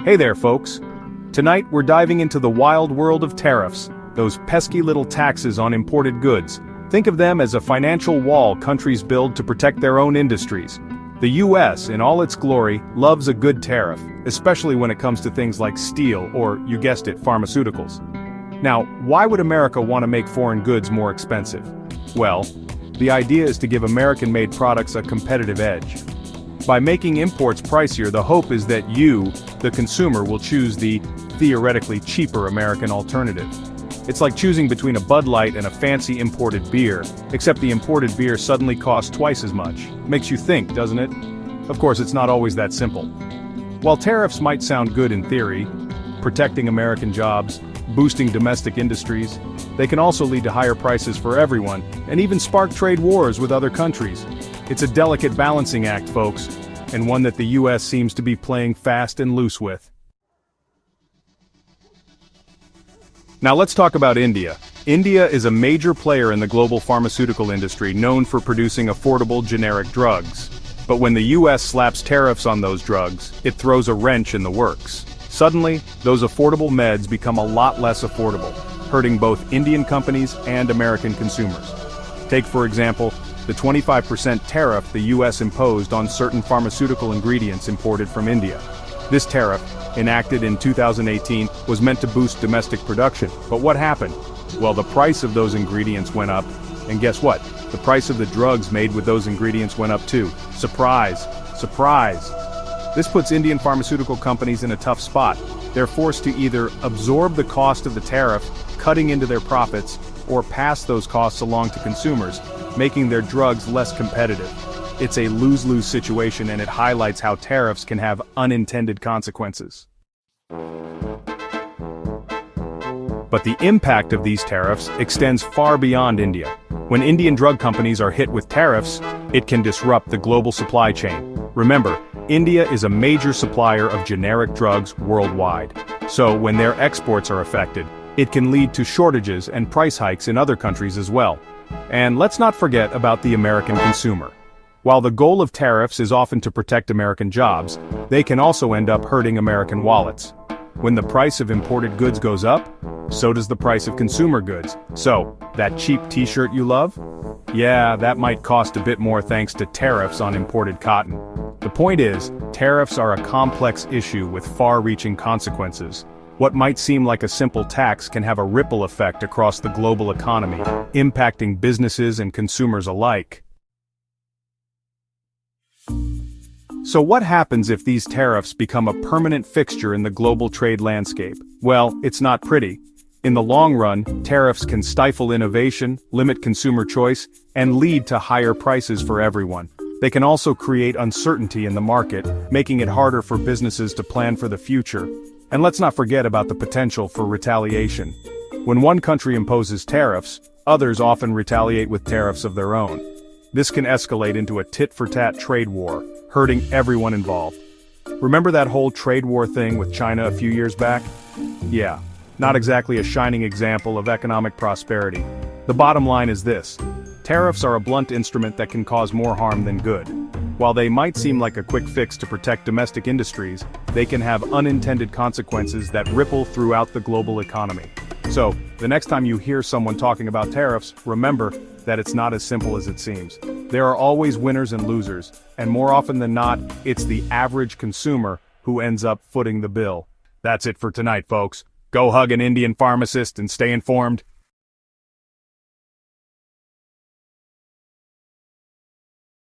Hey there, folks. Tonight we're diving into the wild world of tariffs, those pesky little taxes on imported goods. Think of them as a financial wall countries build to protect their own industries. The US, in all its glory, loves a good tariff, especially when it comes to things like steel or, you guessed it, pharmaceuticals. Now, why would America want to make foreign goods more expensive? Well, the idea is to give American-made products a competitive edge. By making imports pricier, the hope is that you, the consumer, will choose the theoretically cheaper American alternative. It's like choosing between a Bud Light and a fancy imported beer, except the imported beer suddenly costs twice as much. Makes you think, doesn't it? Of course, it's not always that simple. While tariffs might sound good in theory, protecting American jobs, boosting domestic industries, they can also lead to higher prices for everyone, and even spark trade wars with other countries. It's a delicate balancing act, folks, and one that the US seems to be playing fast and loose with. Now let's talk about India. India is a major player in the global pharmaceutical industry, known for producing affordable generic drugs. But when the US slaps tariffs on those drugs, it throws a wrench in the works. Suddenly, those affordable meds become a lot less affordable, hurting both Indian companies and American consumers. Take, for example, the 25% tariff the US imposed on certain pharmaceutical ingredients imported from India. This tariff, enacted in 2018, was meant to boost domestic production. But what happened? Well, the price of those ingredients went up, and guess what? The price of the drugs made with those ingredients went up too. Surprise! Surprise! This puts Indian pharmaceutical companies in a tough spot. They're forced to either absorb the cost of the tariff, cutting into their profits, or pass those costs along to consumers, making their drugs less competitive. It's a lose-lose situation, and it highlights how tariffs can have unintended consequences. But the impact of these tariffs extends far beyond India. When Indian drug companies are hit with tariffs, it can disrupt the global supply chain. Remember, India is a major supplier of generic drugs worldwide. So when their exports are affected, it can lead to shortages and price hikes in other countries as well. And let's not forget about the American consumer. While the goal of tariffs is often to protect American jobs, they can also end up hurting American wallets. When the price of imported goods goes up, so does the price of consumer goods. So, that cheap t-shirt you love? Yeah, that might cost a bit more thanks to tariffs on imported cotton. The point is, tariffs are a complex issue with far-reaching consequences. What might seem like a simple tax can have a ripple effect across the global economy, impacting businesses and consumers alike. So what happens if these tariffs become a permanent fixture in the global trade landscape? Well, it's not pretty. In the long run, tariffs can stifle innovation, limit consumer choice, and lead to higher prices for everyone. They can also create uncertainty in the market, making it harder for businesses to plan for the future. And let's not forget about the potential for retaliation. When one country imposes tariffs, others often retaliate with tariffs of their own. This can escalate into a tit-for-tat trade war, hurting everyone involved. Remember that whole trade war thing with China a few years back? Yeah, not exactly a shining example of economic prosperity. The bottom line is this: tariffs are a blunt instrument that can cause more harm than good. While they might seem like a quick fix to protect domestic industries, they can have unintended consequences that ripple throughout the global economy. So, the next time you hear someone talking about tariffs, remember that it's not as simple as it seems. There are always winners and losers, and more often than not, it's the average consumer who ends up footing the bill. That's it for tonight, folks. Go hug an Indian pharmacist and stay informed.